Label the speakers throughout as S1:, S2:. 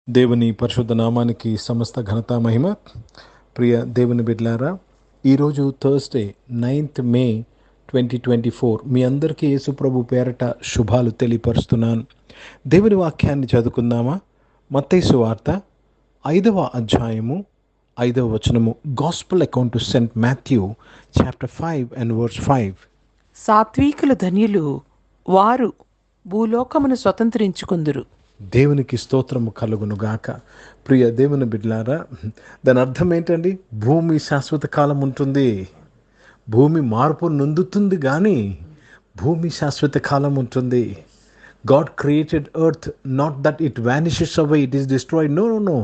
S1: దేవుని పరిశుద్ధ నామానికి సమస్త ఘనత మహిమ. ప్రియ దేవుని బిడ్డలారా, ఈరోజు థర్స్డే 9th మే 2024 మీ అందరికీ యేసు ప్రభు పేరట శుభాలు తెలియపరుస్తున్నాను. దేవుని వాక్యాన్ని చదువుకుందామా? మత్తయి సువార్త 5వ అధ్యాయము 5వ వచనము. Gospel account to Saint Matthew chapter 5 and verse 5.
S2: సాత్వికులు ధన్యులు, వారు భూలోకమును స్వతంత్రించుకొందురు.
S1: దేవునికి స్తోత్రము కలుగును గాక. ప్రియ దేవుని బిడ్డలారా, దాని అర్థం ఏంటండి? భూమి శాశ్వత కాలం ఉంటుంది. భూమి మార్పు నొందుతుంది కానీ భూమి శాశ్వత కాలం ఉంటుంది. God created earth, not that it vanishes away, it is destroyed. No no no,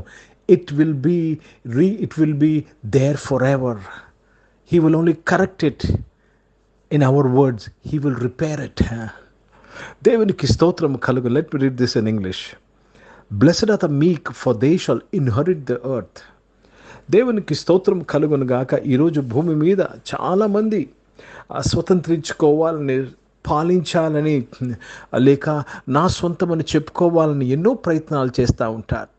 S1: it will be there forever. He will only correct it. In our words, he will repair it. దేవునికి స్తోత్రం కలుగు. Let me read this in English. Blessed are the meek, for they shall inherit the earth. దేవునికి స్తోత్రం కలుగును గాక. ఈరోజు భూమి మీద చాలామంది స్వతంత్రించుకోవాలని, పాలించాలని, లేక నా సొంతమని చెప్పుకోవాలని ఎన్నో ప్రయత్నాలు చేస్తూ ఉంటారు,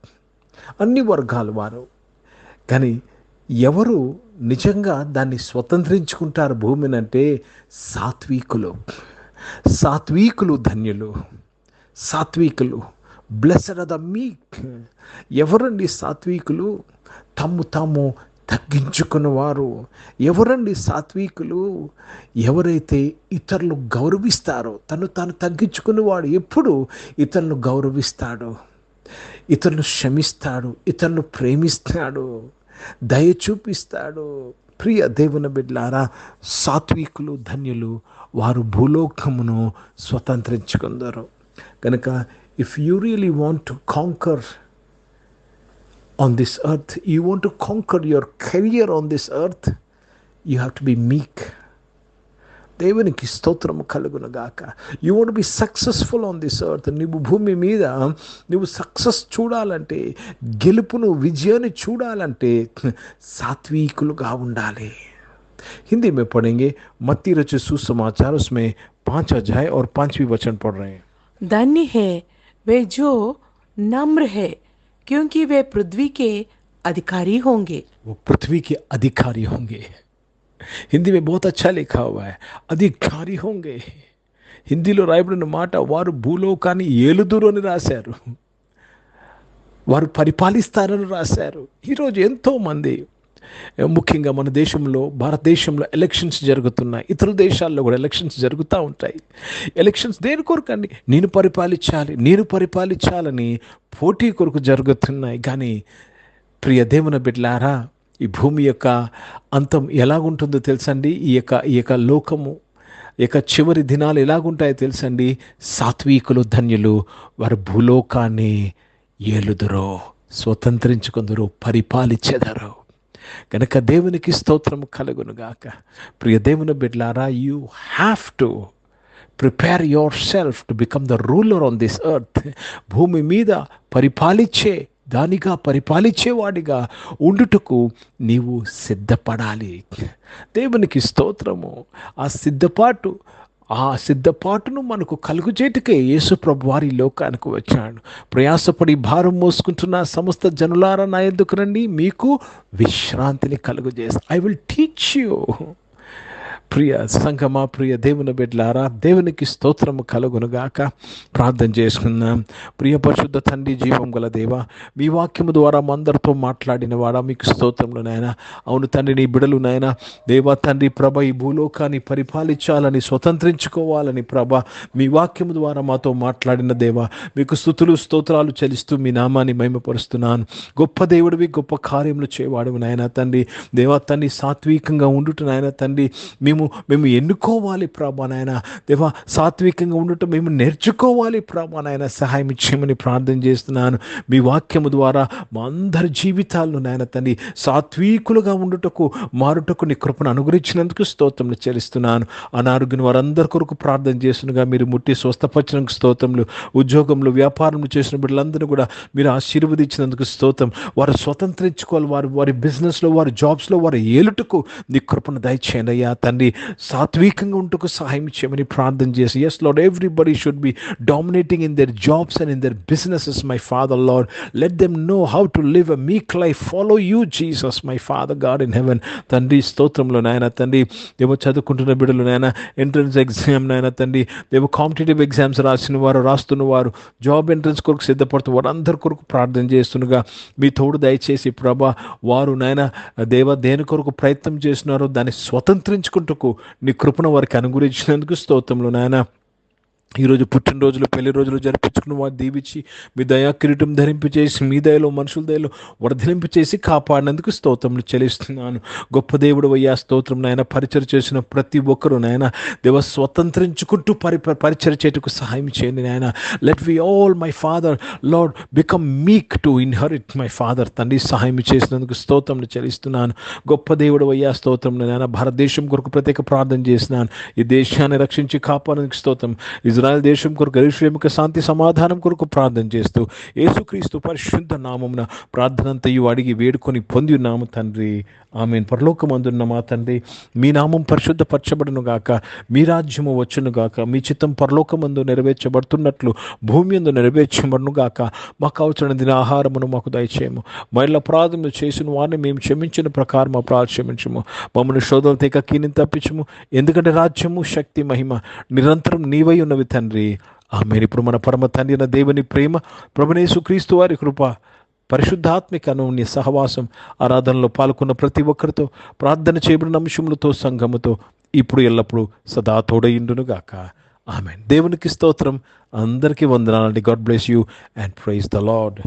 S1: అన్ని వర్గాల వారు. కానీ ఎవరు నిజంగా దాన్ని స్వతంత్రించుకుంటారు భూమిని అంటే సాత్వికులు ధన్యులు. సాత్వికులు, బ్లెస్డ్ ఆర్ ద మీక్. ఎవరండి సాత్వికులు? తాము తగ్గించుకున్నవారు. ఎవరండి సాత్వికులు? ఎవరైతే ఇతరులు గౌరవిస్తారో, తాను తగ్గించుకున్నవాడు ఎప్పుడు ఇతరులను గౌరవిస్తాడు, ఇతరులను క్షమిస్తాడు, ఇతరులను ప్రేమిస్తాడు, దయ చూపిస్తాడు. ప్రియ దేవుని బిడ్డలారా, సాత్వికులు ధన్యులు, వారు భూలోకమును స్వతంత్రించుకుందరు. కనుక if you really want to conquer on this earth, you want to conquer your career on this earth, you have to be మీక్. దేవునికి స్తోత్రము కలుగును గాక. You want be successful on this earth. నువ్వు భూమి మీద నువ్వు సక్సెస్ చూడాలంటే, గెలుపును, విజయాన్ని చూడాలంటే సాత్వికులుగా ఉండాలి. हिंदी में पढ़ेंगे। मत्ती रचित सुसमाचार, उसमें 5 अध्याय और 5वीं वचन पढ़ रहे हैं।
S2: धन्य है वे जो नम्र है, क्योंकि वे पृथ्वी के अधिकारी होंगे.
S1: वो पृथ्वी के अधिकारी होंगे. हिंदी में बहुत अच्छा लिखा हुआ है, अधिकारी होंगे. హిందీలో రాయబడిన మాట, వారు భూలోకాన్ని ఏలుదురు అని రాశారు, వారు పరిపాలిస్తారని రాశారు. ఈరోజు ఎంతోమంది, ముఖ్యంగా మన దేశంలో, భారతదేశంలో ఎలక్షన్స్ జరుగుతున్నాయి, ఇతర దేశాల్లో కూడా ఎలక్షన్స్ జరుగుతూ ఉంటాయి. ఎలక్షన్స్ దేని కొరకండి? నేను పరిపాలించాలని పోటీ కొరకు జరుగుతున్నాయి. కానీ ప్రియ దేవుని బిడ్డలారా, ఈ భూమి యొక్క అంతం ఎలాగుంటుందో తెలుసండి? ఈ యొక్క లోకము యొక్క చివరి దినాలు ఎలాగుంటాయో తెలుసండి? సాత్వికులు ధన్యులు, వారు భూలోకాన్ని ఏలుదురు, స్వతంత్రించుకుందరు, పరిపాలించెదరు. కనుక దేవునికి స్తోత్రము కలుగును గాక. ప్రియ దేవుని బిడ్డలారా, you have to prepare yourself to become the ruler on this earth. భూమి మీద పరిపాలించేవాడిగా ఉండుటకు నీవు సిద్ధపడాలి. దేవునికి స్తోత్రము. ఆ సిద్ధపాటును మనకు కలుగుచేటుకే యేసు ప్రభు వారి లోకానికి వచ్చాడు. ప్రయాసపడి భారం మోసుకుంటున్న సమస్త జనులారా నా యొద్దకు రండి, మీకు విశ్రాంతిని కలుగజేస్తా. I will teach you. ప్రియ సంగమా, ప్రియ దేవుని బిడ్డలారా, దేవునికి స్తోత్రము కలుగునుగాక. ప్రార్థన చేసుకుందాం. ప్రియ పరిశుద్ధ తండ్రి, జీవం గల దేవ, మీ వాక్యము ద్వారా అందరితో మాట్లాడిన వాడా, మీకు స్తోత్రములు నాయన. అవును తండ్రి, నీ బిడలు నాయన దేవా తండ్రి ప్రభ, ఈ భూలోకాన్ని పరిపాలించాలని, స్వతంత్రించుకోవాలని ప్రభ, మీ వాక్యము ద్వారా మాతో మాట్లాడిన దేవా, మీకు స్తుతులు స్తోత్రాలు చెల్లిస్తూ మీ నామాన్ని మహిమపరుస్తున్నాను. గొప్ప దేవుడివి, గొప్ప కార్యములు చేయవాడు నాయన తండ్రి. దేవా తండ్రి, సాత్వికంగా ఉండుట నాయన తండ్రి మేము ఎన్నుకోవాలి ప్రభా నాయన. దేవా, సాత్వికంగా ఉండటం మేము నేర్చుకోవాలి ప్రభా నాయన. సహాయం ఇచ్చేయమని ప్రార్థన చేస్తున్నాను. మీ వాక్యము ద్వారా మా అందరి జీవితాలను నాయన తండ్రి సాత్వికులుగా ఉండుటకు, మారుటకు నీ కృపను అనుగ్రహించినందుకు స్తోత్రములు చెల్లిస్తున్నాను. అనారోగ్యం వారందరి కొరకు ప్రార్థన చేస్తున్నగా మీరు ముట్టి స్వస్థపరచడానికి స్తోత్రములు. ఉద్యోగంలో, వ్యాపారంలో చేసిన బిడ్డలందరూ కూడా మీరు ఆశీర్వదించినందుకు స్తోత్రం. వారు స్వతంత్రించుకోవాలి, వారి బిజినెస్లో, వారి జాబ్స్లో వారు ఏలుటకు నీ కృపను దయచేయండి అయ్యా తండ్రి. సాత్వికంగా ఉంటకు సహాయం చేయమని ప్రార్థన చేసి, yes Lord, everybody should be dominating in their jobs and in their businesses my father Lord. Let them know how to live a meek life, follow you Jesus my father God in heaven. తండ్రి స్తోత్రంలో నాయన తండ్రి, దేవో చదువుకుంటున్న బిడ్డలు నాయన, entrance exam నాయన తండ్రి, దేవో కాంపిటేటివ్ ఎగ్జామ్స్ రాస్తున్న వారు, జాబ్ ఎంట్రన్స్ కొరకు సిద్ధపడుతూ వారందరి కొరకు ప్రార్థన చేస్తుండగా మీ తోడు దయచేసి ప్రభా, వారు నాయన దేవ దేని కొరకు ప్రయత్నం చేస్తున్నారో దాన్ని స్వతంత్రించుకుంటూ నీ కృపను వారికి అనుగ్రహించినందుకు స్తోత్రములు నాయన. ఈరోజు పుట్టినరోజులు, పెళ్లి రోజులు జరిపించుకున్న వారు దీవించి మీ దయా కిరీటం ధరింపచేసి, మీ దయలో మనుషుల దయలో వర్ధలింపచేసి కాపాడినందుకు స్తోత్రములు చెల్లిస్తున్నాను. గొప్ప దేవుడు అయ్యా, స్తోత్రం నాయన. పరిచయం చేసిన ప్రతి ఒక్కరూ నాయన దేవ స్వతంత్రించుకుంటూ పరిచయం చేయటకు సహాయం చేయండి నాయన. Let we all my father lord become meek to inherit my father. తండ్రి సహాయం చేసినందుకు స్తోత్రములు చెల్లిస్తున్నాను. గొప్ప దేవుడు అయ్యా, స్తోత్రం నాయన. భారతదేశం కొరకు ప్రత్యేక ప్రార్థన చేసినాను. ఈ దేశాన్ని రక్షించి కాపాడడానికి స్తోత్రం. ఇజ్రాయెల్ దేశం కొరకు, యెరూషలేముకు శాంతి సమాధానం కొరకు ప్రార్థన చేస్తూ యేసుక్రీస్తు పరిశుద్ధ నామమున ప్రార్థనంతయు అడిగి వేడుకొని పొంది ఉన్నాము తండ్రి, ఆమేన్. పరలోకమందున్న మా తండ్రి, మీ నామం పరిశుద్ధపరచబడును గాక, మీ రాజ్యము వచ్చును గాక, మీ చిత్తం పరలోకమందు నెరవేర్చబడుతున్నట్లు భూమి యందు నెరవేర్చబడును గాక. మాకు అవసరమైన దిన ఆహారమును మాకు దయచేయము. మళ్ళీ అపరాధములు చేసిన వారిని మేము క్షమించిన ప్రకారం అపరాధ క్షమించము. మమ్మల్ని శోధనలు తెక కీనిని తప్పించము. ఎందుకంటే రాజ్యము, శక్తి, మహిమ నిరంతరం నీవై ఉన్నవి తండ్రి, ఆమేన్. ఇప్పుడు మన పరమ తండ్రి అయిన దేవుని ప్రేమ, ప్రభువైన యేసుక్రీస్తు వారి కృప, పరిశుద్ధాత్మిక అనుని సహవాసం, ఆరాధనలో పాల్గొన్న ప్రతి ఒక్కరితో, ప్రార్థన చేయబడిన అంశములతో, సంఘముతో ఇప్పుడు ఎల్లప్పుడూ సదా తోడయిండును గాక. ఆమేన్. దేవునికి స్తోత్రం. అందరికీ వందనాలండి. God bless you and praise the lord.